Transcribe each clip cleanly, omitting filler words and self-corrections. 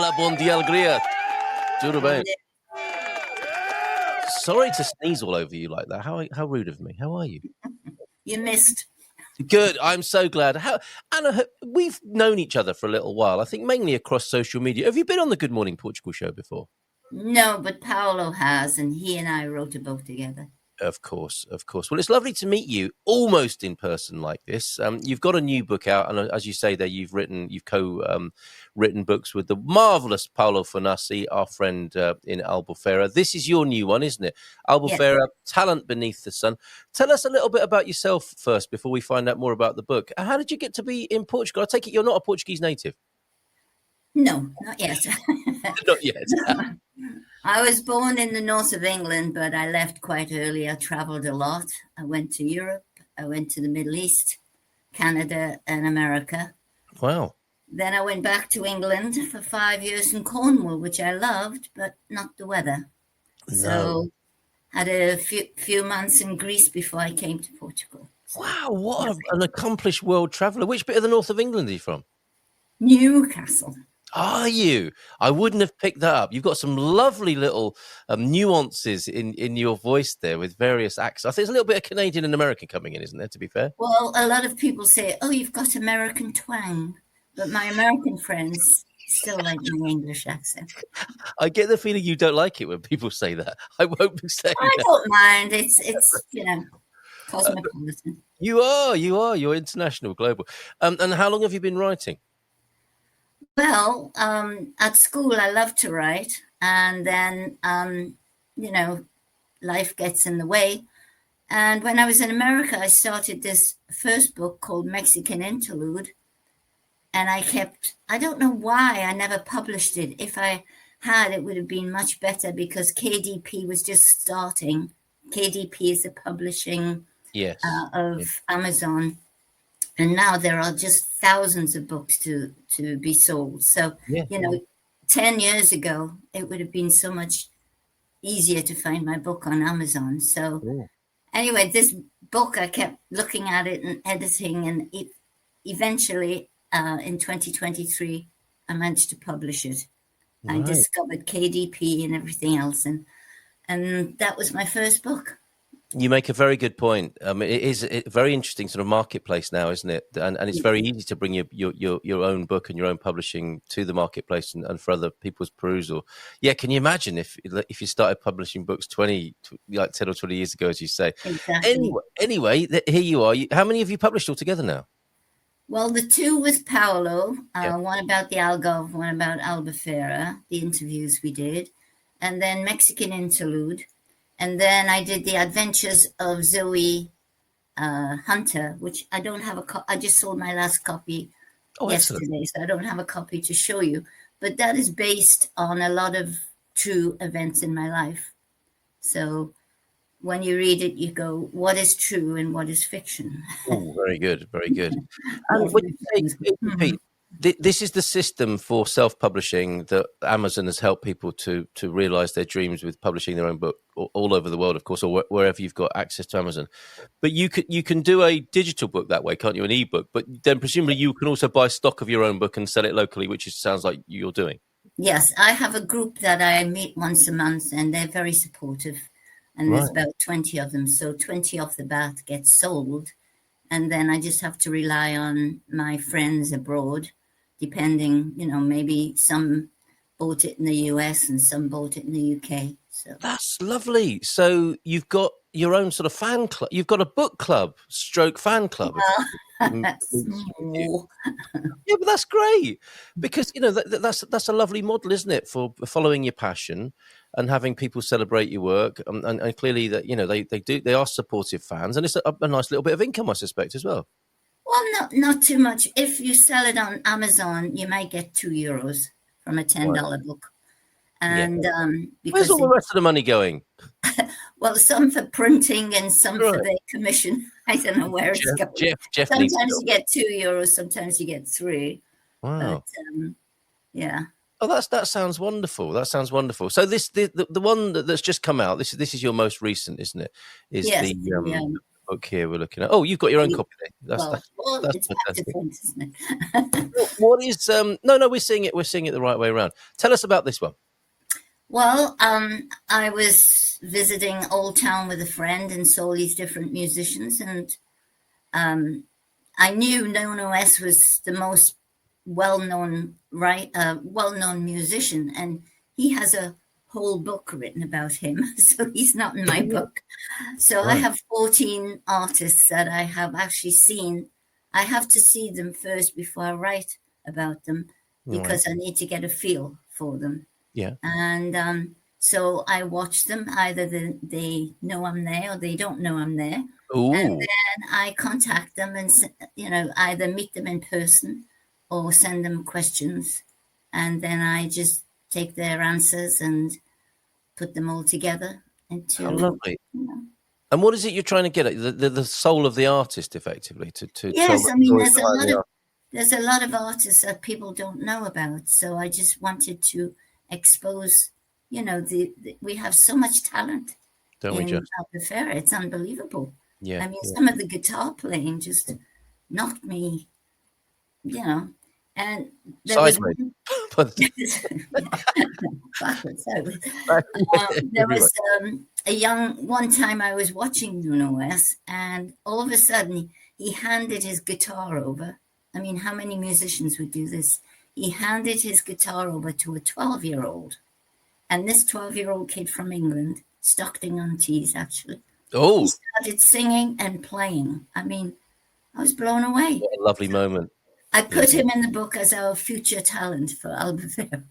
Hola, bom dia, alegria. Tudo bem? Sorry to sneeze all over you like that. How rude of me. How are you? You missed. Good. I'm so glad. Anna, we've known each other for a little while, I think mainly across social media. Have you been on the Good Morning Portugal show before? No, but Paolo has, and he and I wrote a book together. Of course. Well, it's lovely to meet you almost in person like this. You've got a new book out, and as you say there, you've written books with the marvelous Paolo Fornassi, our friend in Albufeira. This is your new one, isn't it? Albufeira, yes. Talent Beneath the Sun. Tell us a little bit about yourself first before we find out more about the book. How did you get to be in Portugal? I take it you're not a Portuguese native. No, not yet. Not yet. I was born in the north of England, but I left quite early. I traveled a lot. I went to Europe. I went to the Middle East, Canada, and America. Wow. Then I went back to England for 5 years in Cornwall, which I loved, but not the weather. No. So had a few months in Greece before I came to Portugal. So, wow, what an accomplished world traveller. Which bit of the north of England are you from? Newcastle. Are you? I wouldn't have picked that up. You've got some lovely little nuances in your voice there with various accents. I think there's a little bit of Canadian and American coming in, isn't there, to be fair? Well, a lot of people say, oh, you've got American twang. But my American friends still like my English accent. I get the feeling you don't like it when people say that. I won't be saying that. I don't mind. It's cosmopolitan. You are. You're international, global. And how long have you been writing? Well, at school, I loved to write. And then, life gets in the way. And when I was in America, I started this first book called Mexican Interlude. And I don't know why I never published it. If I had, it would have been much better because KDP was just starting. KDP is the publishing of Amazon. And now there are just thousands of books to be sold. So, 10 years ago, it would have been so much easier to find my book on Amazon. So anyway, this book, I kept looking at it and editing. And eventually, in 2023, I managed to publish it. Right. I discovered KDP and everything else. And that was my first book. You make a very good point. It is a very interesting sort of marketplace now, isn't it? And it's very easy to bring your own book and your own publishing to the marketplace and for other people's perusal. Yeah, can you imagine if you started publishing books 10 or 20 years ago, as you say? Exactly. Anyway, here you are. How many have you published altogether now? Well, the two with Paolo, one about the Algarve, one about Albufeira, the interviews we did, and then Mexican Interlude. And then I did The Adventures of Zoe Hunter, which I don't have I just sold my last copy yesterday, so I don't have a copy to show you. But that is based on a lot of true events in my life. So when you read it, you go, what is true and what is fiction? Oh, very good, very good. And when you say, this is the system for self-publishing that Amazon has helped people to realize their dreams with publishing their own book all over the world, of course, or wherever you've got access to Amazon. But you can do a digital book that way, can't you? An ebook, but then presumably you can also buy stock of your own book and sell it locally, which sounds like you're doing. Yes, I have a group that I meet once a month, and they're very supportive. And there's about 20 of them, so 20 off the bat get sold, and then I just have to rely on my friends abroad. Depending, maybe some bought it in the US and some bought it in the UK. So that's lovely. So you've got your own sort of fan club. You've got a book club, / fan club. That's small. Yeah, but that's great because that's a lovely model, isn't it, for following your passion and having people celebrate your work, and clearly that they are supportive fans, and it's a nice little bit of income, I suspect, as well. Well, not too much. If you sell it on Amazon, you might get €2 from a $10 book. And where's all the rest of the money going? Well, some for printing and some for the commission. I don't know where it's going. Jeff sometimes you get €2, sometimes you get 3. Wow. But, Oh, that sounds wonderful. That sounds wonderful. So the one that's just come out. This is your most recent, isn't it? book here we're looking at. Oh, you've got your own copy there. Well, That's it's back to fantastic. front, isn't it? What is no, we're seeing it the right way around. Tell us about this one. Well, I was visiting Old Town with a friend and saw these different musicians, and um, I knew Nono S was the most well-known musician, and he has a whole book written about him. So he's not in my book. So I Right. have 14 artists that I have actually seen. I have to see them first before I write about them Right. because I need to get a feel for them. Yeah. And so I watch them. Either they know I'm there or they don't know I'm there. Ooh. And then I contact them and, either meet them in person or send them questions. And then I just take their answers and put them all together into. How lovely. You know. And what is it you're trying to get at? The soul of the artist, effectively, to Yes, tell I mean, the story behind the art. there's a lot of artists that people don't know about. So I just wanted to expose, we have so much talent Don't we in just? Albufeira. It's unbelievable. Yeah. I mean, some of the guitar playing just knocked me, and there was Sideways. backwards. There was one time I was watching Nuno S, and all of a sudden he handed his guitar over. I mean, how many musicians would do this? He handed his guitar over to a 12-year-old, and this 12-year-old kid from England, Stockton-on-Tees, actually. Oh, He started singing and playing. I mean, I was blown away. what a lovely moment. I put him in the book as our future talent for Albufeira.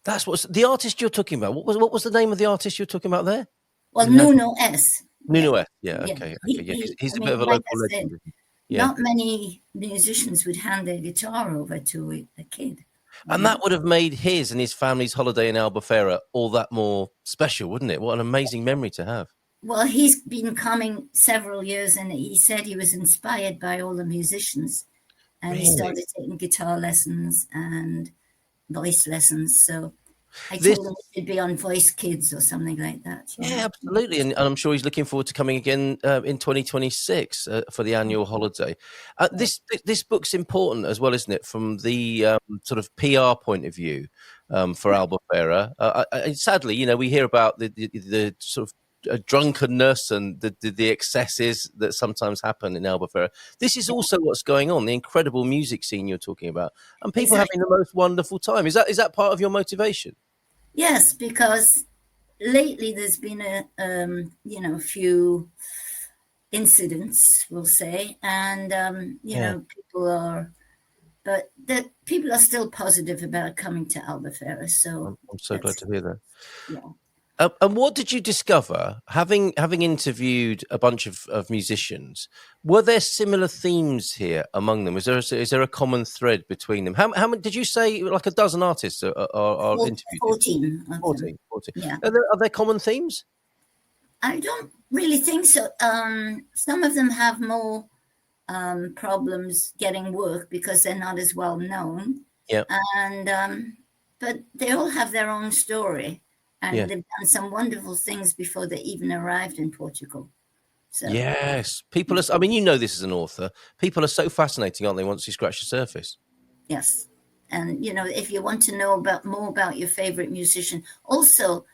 That's what's the artist you're talking about. What was the name of the artist you're talking about there? Well, Nuno S. Nuno S. Yeah, Yeah. okay. He's I a mean, bit of a like local I said, legend. Yeah. Not many musicians would hand their guitar over to a kid. And that would have made his and his family's holiday in Albufeira all that more special, wouldn't it? What an amazing memory to have. Well, he's been coming several years, and he said he was inspired by all the musicians, and he started taking guitar lessons and voice lessons. So I told him he should be on Voice Kids or something like that. Yeah, absolutely. And I'm sure he's looking forward to coming again in 2026 for the annual holiday. This book's important as well, isn't it, from the sort of PR point of view for Albufeira? Sadly, we hear about the sort of drunkenness and the excesses that sometimes happen in Albufeira. This is also what's going on, the incredible music scene you're talking about, and people having the most wonderful time. Is that part of your motivation? Yes, because lately there's been a few incidents, we'll say, and people are still positive about coming to Albufeira. So I'm so glad to hear that. Yeah. And what did you discover, having interviewed a bunch of musicians? Were there similar themes here among them? Is there a common thread between them? How many did you say? Like a dozen artists are interviewed? 14. 14. Yeah. Are there common themes? I don't really think so. Some of them have more problems getting work because they're not as well known. Yeah. And but they all have their own story. And they've done some wonderful things before they even arrived in Portugal. So. Yes. People are, I mean, this as an author. People are so fascinating, aren't they, once you scratch the surface? Yes. And, if you want to know more about your favorite musician, also,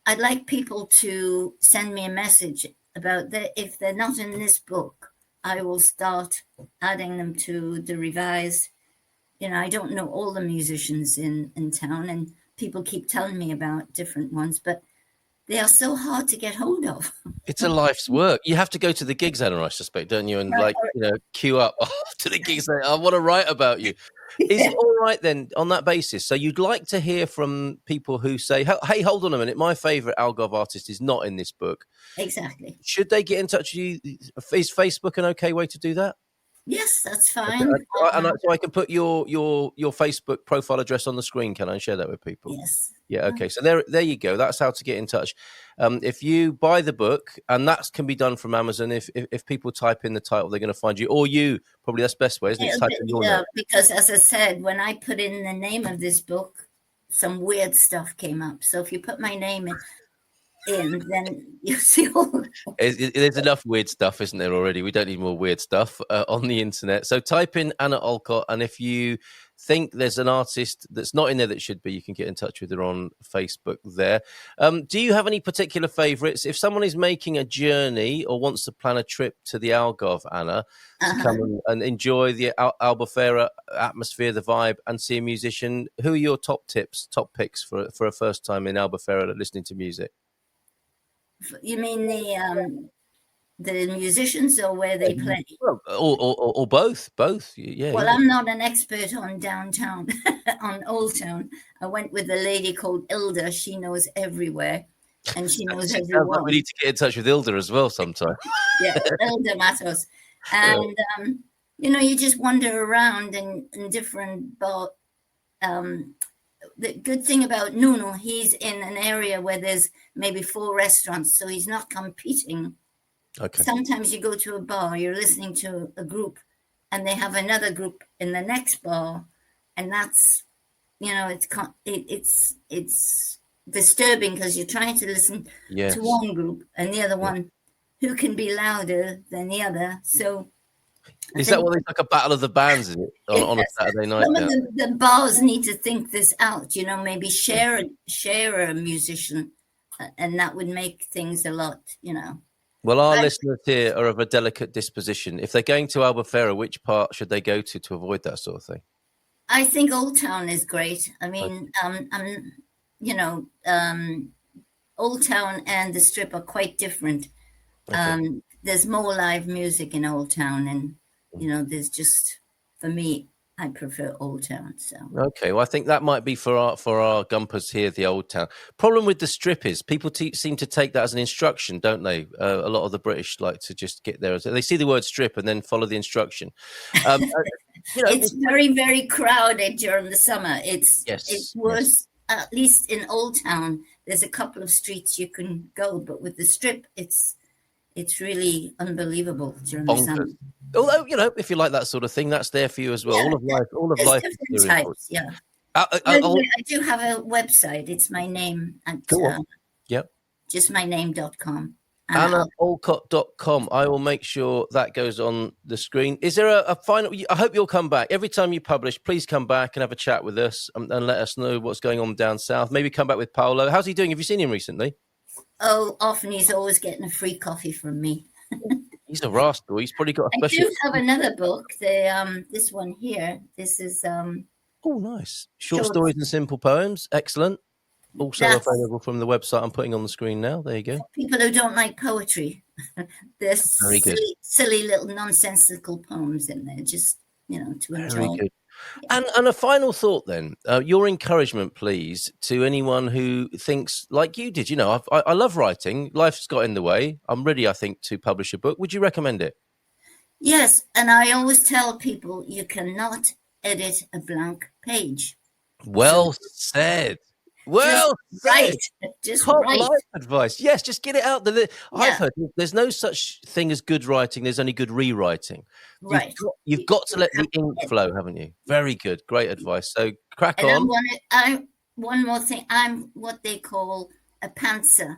I'd like people to send me a message about if they're not in this book, I will start adding them to the revised. I don't know all the musicians in town, and people keep telling me about different ones, but they are so hard to get hold of. It's a life's work. You have to go to the gigs, Anna, I suspect, don't you? And queue up to the gigs. I want to write about you. Is it all right then on that basis? So you'd like to hear from people who say, hey, hold on a minute. My favorite Algarve artist is not in this book. Exactly. Should they get in touch with you? Is Facebook an okay way to do that? Yes, that's fine. Okay. So I can put your Facebook profile address on the screen. Can I share that with people? Yes. Yeah. Okay. So there you go. That's how to get in touch. If you buy the book, and that can be done from Amazon. If people type in the title, they're going to find you, or you. Probably that's the best way, isn't it? Type in your name. Because as I said, when I put in the name of this book, some weird stuff came up. So if you put my name in, in, then you see all. There's enough weird stuff, isn't there, already? We don't need more weird stuff on the internet. So type in Anna Alcott, and if you think there's an artist that's not in there that should be, you can get in touch with her on Facebook there. Do you have any particular favourites? If someone is making a journey or wants to plan a trip to the Algarve, Anna, to come and enjoy the Albufeira atmosphere, the vibe, and see a musician, who are your top picks for a first time in Albufeira listening to music? You mean the musicians or where they play? Well, or both. Yeah. Well, I'm not an expert on downtown, on Old Town. I went with a lady called Ilda. She knows everywhere, and she knows everyone. Like we need to get in touch with Ilda as well sometime. Yeah, Ilda Matos. And, you just wander around in different bar. The good thing about Nuno, he's in an area where there's maybe 4 restaurants, so he's not competing. Okay. Sometimes you go to a bar, you're listening to a group, and they have another group in the next bar, and that's, it's disturbing because you're trying to listen to one group and the other one, who can be louder than the other. So is that what it's like, a battle of the bands, is it, on a Saturday night? Some of the bars need to think this out, maybe share a musician, and that would make things a lot, Well, our listeners here are of a delicate disposition. If they're going to Albufeira, which part should they go to avoid that sort of thing? I think Old Town is great. I mean, Old Town and the Strip are quite different. Okay. There's more live music in Old Town, and there's just, for me, I prefer Old Town. So okay, well, I think that might be for our gumpers here, the Old Town. Problem with the Strip is people seem to take that as an instruction, don't they? A lot of the British like to just get there. They see the word strip and then follow the instruction. It's very, very crowded during the summer. It was at least in Old Town. There's a couple of streets you can go, but with the Strip, it's really unbelievable during the summer. Although, if you like that sort of thing, that's there for you as well. Yeah, all of life. Different types, yeah. I do have a website. It's my name at justmyname.com. AnnaAlcott.com. I will make sure that goes on the screen. Is there a final? I hope you'll come back. Every time you publish, please come back and have a chat with us and let us know what's going on down south. Maybe come back with Paolo. How's he doing? Have you seen him recently? Oh, often. He's always getting a free coffee from me. He's a rascal. He's probably got a special. I do have another book. This one here. This is oh, nice. Short stories and simple poems. Excellent. Also available from the website I'm putting on the screen now. There you go. People who don't like poetry. There's silly little nonsensical poems in there, just to enjoy. Very good. Yeah. And a final thought then, your encouragement, please, to anyone who thinks like you did. I love writing. Life's got in the way. I'm ready, I think, to publish a book. Would you recommend it? Yes, and I always tell people you cannot edit a blank page. Well said. Well, just write. Life advice. Yes, just get it out there. I've heard there's no such thing as good writing. There's only good rewriting. Right. You've got to let the ink flow, haven't you? Very good. Great advice. So crack on. One more thing. I'm what they call a pantser.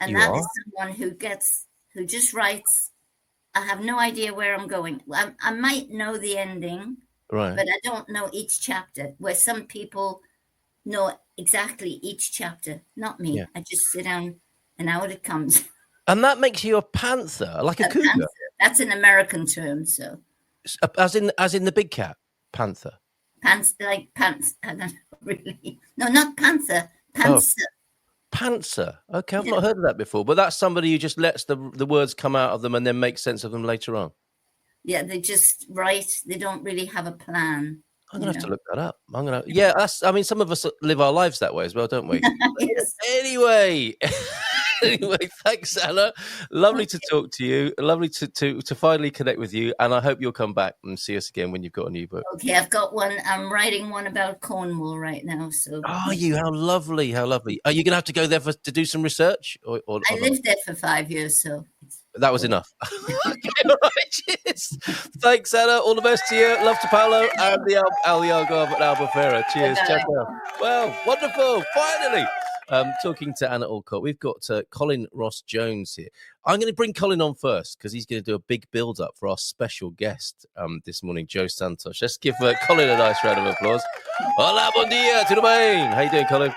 And that is someone who just writes. I have no idea where I'm going. I might know the ending, right? But I don't know each chapter, where some people know exactly each chapter. Not me. Yeah. I just sit down and out it comes. And that makes you a panther, like a cougar. Panther. That's an American term, so. As in the big cat, panther. Pants, like pants. I don't know, really. No, not panther. Pantser. Oh. Pantser. Okay, I've not heard of that before. But that's somebody who just lets the words come out of them and then makes sense of them later on. Yeah, they just write. They don't really have a plan. I'm going to have to look that up. Some of us live our lives that way as well, don't we? Yes. Anyway, thanks, Anna. Lovely to talk to you. Lovely to finally connect with you. And I hope you'll come back and see us again when you've got a new book. Okay, I've got one. I'm writing one about Cornwall right now. So. Are you? How lovely. How lovely. Are you going to have to go there to do some research? Or I lived there for 5 years, so. That was enough. Okay, all right, cheers. Thanks, Anna. All the best to you. Love to Paolo and the Algarve at Albufeira. Cheers. Ciao, ciao. Well, wonderful. Finally. Talking to Anna Alcott, we've got Colin Ross Jones here. I'm going to bring Colin on first because he's going to do a big build-up for our special guest this morning, Joe Santos. Let's give Colin a nice round of applause. Hola, bom dia, tudo bem? How you doing, Colin?